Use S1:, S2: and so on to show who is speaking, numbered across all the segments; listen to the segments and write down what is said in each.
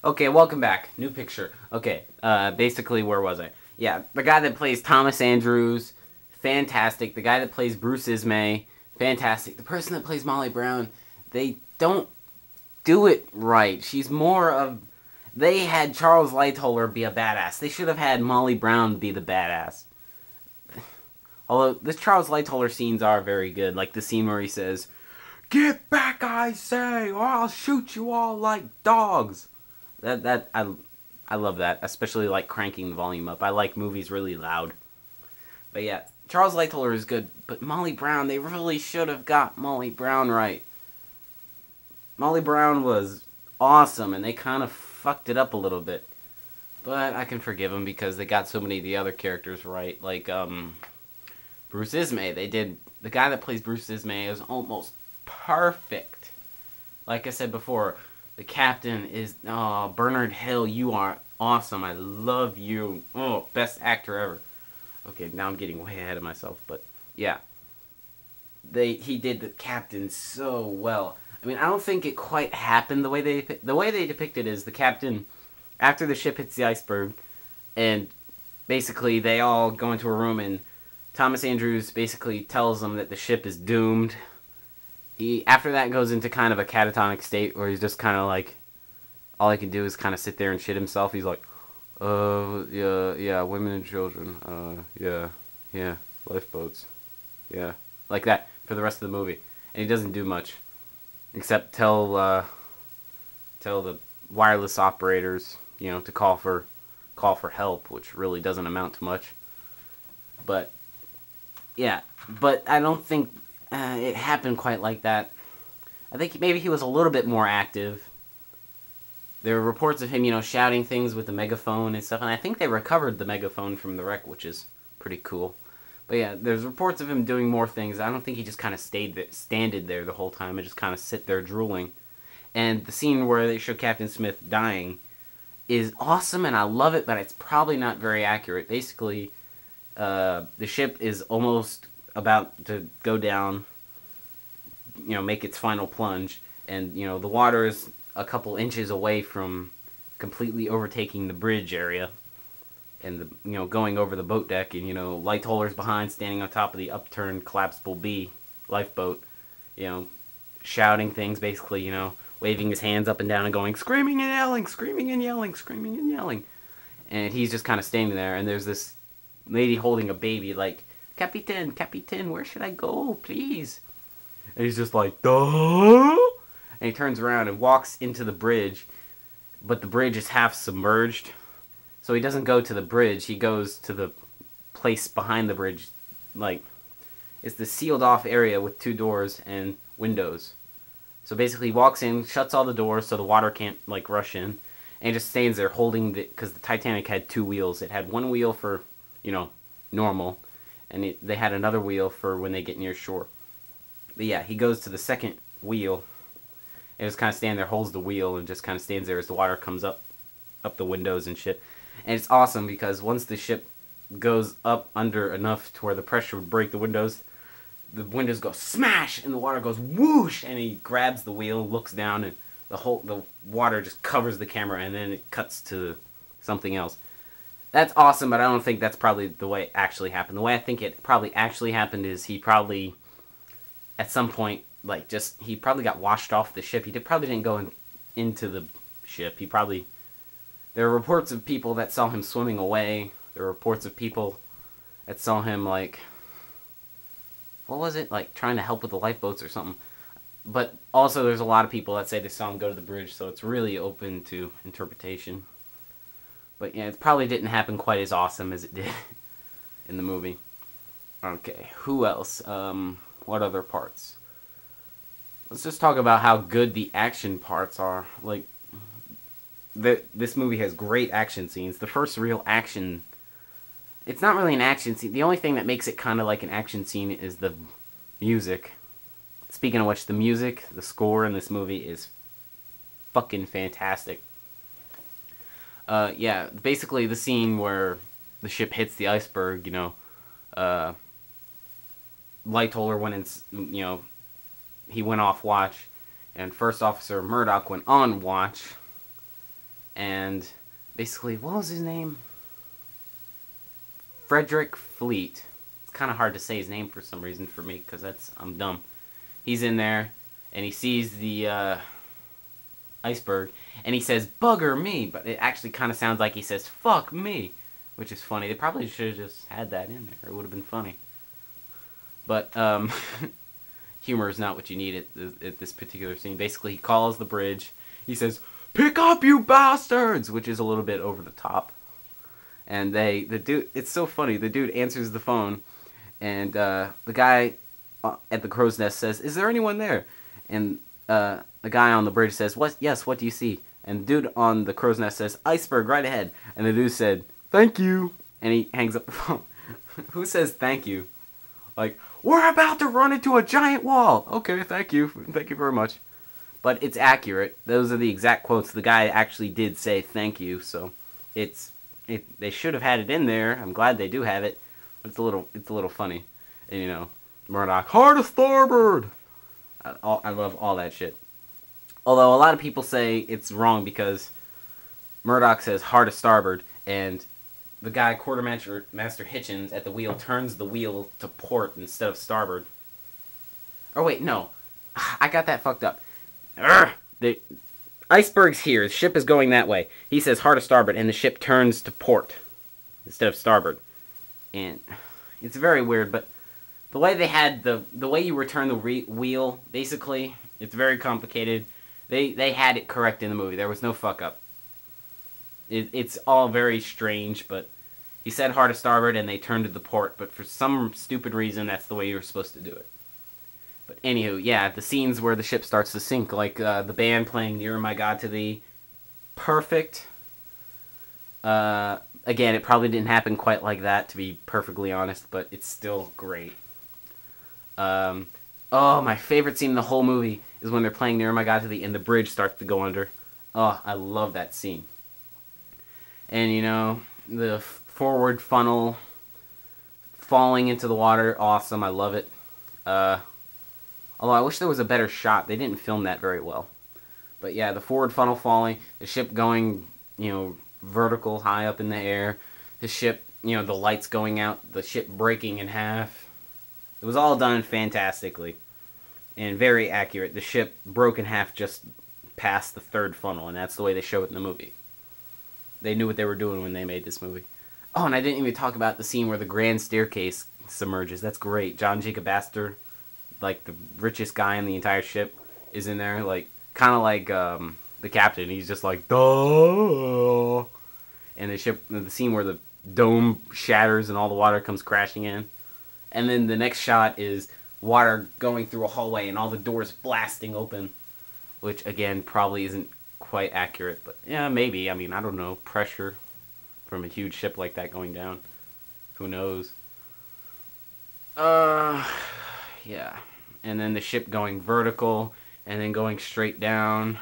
S1: Okay, welcome back. New picture. Okay, basically, where was I? Yeah, the guy that plays Thomas Andrews, fantastic. The guy that plays Bruce Ismay, fantastic. The person that plays Molly Brown, they don't do it right. She's more of... They had Charles Lightoller be a badass. They should have had Molly Brown be the badass. Although, the Charles Lightoller scenes are very good. Like the scene where he says, "Get back, I say, or I'll shoot you all like dogs." I love that, especially like cranking the volume up. I like movies really loud. But yeah, Charles Lightoller is good, but Molly Brown, they really should have got Molly Brown right. Molly Brown was awesome, and they kind of fucked it up a little bit. But I can forgive them because they got so many of the other characters right. Like, Bruce Ismay, they did... The guy that plays Bruce Ismay is almost perfect. Like I said before, the captain is... Oh, Bernard Hill, you are awesome. I love you. Oh, best actor ever. Okay, now I'm getting way ahead of myself, but yeah. He did the captain so well. I mean, I don't think it quite happened the way they depict it is the captain, after the ship hits the iceberg, and basically they all go into a room, and Thomas Andrews basically tells them that the ship is doomed. He, after that, goes into kind of a catatonic state where he's just kind of like, all he can do is kind of sit there and shit himself. He's like, yeah, women and children, yeah, lifeboats, yeah, like that for the rest of the movie. And he doesn't do much, except tell the wireless operators, to call for help, which really doesn't amount to much. But yeah, but I don't think it happened quite like that. I think maybe he was a little bit more active. There were reports of him, shouting things with the megaphone and stuff, and I think they recovered the megaphone from the wreck, which is pretty cool. But yeah, there's reports of him doing more things. I don't think he just kind of standed there the whole time and just kind of sit there drooling. And the scene where they show Captain Smith dying is awesome, and I love it, but it's probably not very accurate. Basically, the ship is almost about to go down, make its final plunge, and, the water is a couple inches away from completely overtaking the bridge area, and going over the boat deck, and Lightoller's behind, standing on top of the upturned collapsible B lifeboat, shouting things, basically, waving his hands up and down and going, screaming and yelling, screaming and yelling, screaming and yelling. And he's just kind of standing there, and there's this lady holding a baby, like, Capitan, where should I go, please? And he's just like, duh! And he turns around and walks into the bridge, but the bridge is half submerged. So he doesn't go to the bridge, he goes to the place behind the bridge. Like, it's the sealed off area with 2 doors and windows. So basically he walks in, shuts all the doors so the water can't, like, rush in, and he just stands there holding because the Titanic had 2 wheels. It had one wheel for, normal, and they had another wheel for when they get near shore. But yeah, he goes to the second wheel, and just kind of stands there, holds the wheel, and just kind of stands there as the water comes up the windows and shit. And it's awesome because once the ship goes up under enough to where the pressure would break the windows go smash, and the water goes whoosh, and he grabs the wheel, looks down, and the water just covers the camera, and then it cuts to something else. That's awesome, but I don't think that's probably the way it actually happened. The way I think it probably actually happened is he probably, at some point, like, he probably got washed off the ship. He probably didn't go into the ship. There are reports of people that saw him swimming away. There are reports of people that saw him, like, what was it? Like, trying to help with the lifeboats or something. But also there's a lot of people that say they saw him go to the bridge, so it's really open to interpretation. But yeah, it probably didn't happen quite as awesome as it did in the movie. Okay, who else? What other parts? Let's just talk about how good the action parts are. Like, this movie has great action scenes. The first real action... It's not really an action scene. The only thing that makes it kind of like an action scene is the music. Speaking of which, the music, the score in this movie is fucking fantastic. Yeah, basically the scene where the ship hits the iceberg, Lightoller went in, he went off watch, and First Officer Murdoch went on watch, And basically, what was his name? Frederick Fleet. It's kind of hard to say his name for some reason for me, because I'm dumb. He's in there, and he sees the iceberg, and he says, "Bugger me," but it actually kind of sounds like he says, "Fuck me," which is funny. They probably should have just had that in there. It would have been funny. But, humor is not what you need at this particular scene. Basically, he calls the bridge. He says, "Pick up, you bastards!" which is a little bit over the top. And the dude, it's so funny. The dude answers the phone, and the guy at the crow's nest says, "Is there anyone there?" And the guy on the bridge says, "What? Yes, what do you see?" And the dude on the crow's nest says, "Iceberg right ahead." And the dude said, "Thank you." And he hangs up the phone. Who says thank you? Like, "We're about to run into a giant wall." Okay, thank you. Thank you very much. But it's accurate. Those are the exact quotes. The guy actually did say thank you, so they should have had it in there. I'm glad they do have it. But it's a little funny. And, you know, Murdoch, hard to starboard. I love all that shit. Although a lot of people say it's wrong because Murdoch says hard to starboard, and the guy, Quartermaster Hitchens, at the wheel turns the wheel to port instead of starboard. Oh, wait, no. I got that fucked up. The iceberg's here. The ship is going that way. He says hard to starboard, and the ship turns to port instead of starboard. And it's very weird, but the way they had the way you return the wheel, basically, it's very complicated. They had it correct in the movie. There was no fuck up. It's all very strange, but he said hard to starboard, and they turned to the port. But for some stupid reason, that's the way you were supposed to do it. But anywho, yeah, the scenes where the ship starts to sink, like the band playing "Nearer My God to Thee," perfect. Again, it probably didn't happen quite like that, to be perfectly honest, but it's still great. Oh, my favorite scene in the whole movie is when they're playing "Nearer My God to Thee" and the bridge starts to go under. Oh, I love that scene. And, you know, the forward funnel falling into the water, awesome, I love it. Although I wish there was a better shot. They didn't film that very well. But yeah, the forward funnel falling, the ship going, you know, vertical, high up in the air, the ship, you know, the lights going out, the ship breaking in half. It was all done fantastically and very accurate. The ship broke in half just past the third funnel, and that's the way they show it in the movie. They knew what they were doing when they made this movie. Oh, and I didn't even talk about the scene where the grand staircase submerges. That's great. John Jacob Astor, like the richest guy in the entire ship, is in there, like kind of like the captain. He's just like, duh. And the scene where the dome shatters and all the water comes crashing in. And then the next shot is water going through a hallway and all the doors blasting open, which again probably isn't quite accurate, but yeah, maybe. I mean, I don't know. Pressure from a huge ship like that going down. Who knows? Yeah. And then the ship going vertical and then going straight down.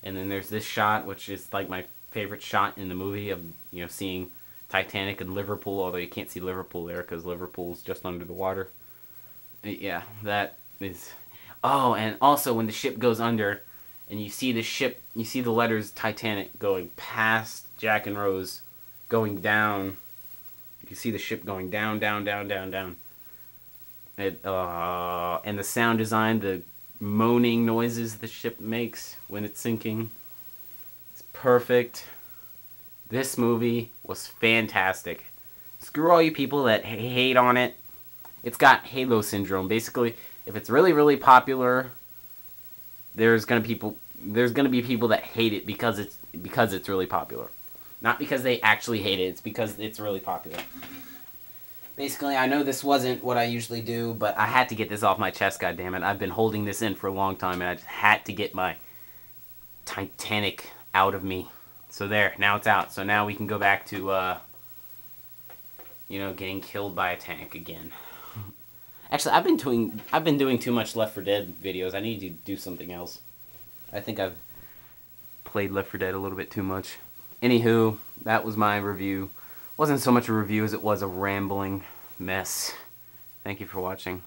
S1: And then there's this shot, which is like my favorite shot in the movie of, you know, seeing Titanic and Liverpool, although you can't see Liverpool there because Liverpool's just under the water. Yeah, that is... Oh, and also when the ship goes under and you see the ship, you see the letters Titanic going past Jack and Rose, going down. You see the ship going down, down, down, down, down. And the sound design, the moaning noises the ship makes when it's sinking. It's perfect. This movie was fantastic. Screw all you people that hate on it. It's got Halo syndrome. Basically, if it's really, really popular, there's gonna be people that hate it because it's really popular. Not because they actually hate it. It's because it's really popular. Basically, I know this wasn't what I usually do, but I had to get this off my chest, goddammit. I've been holding this in for a long time, and I just had to get my Titanic out of me. So there, now it's out. So now we can go back to, you know, getting killed by a tank again. Actually, I've been doing too much Left 4 Dead videos. I need to do something else. I think I've played Left 4 Dead a little bit too much. Anywho, that was my review. Wasn't so much a review as it was a rambling mess. Thank you for watching.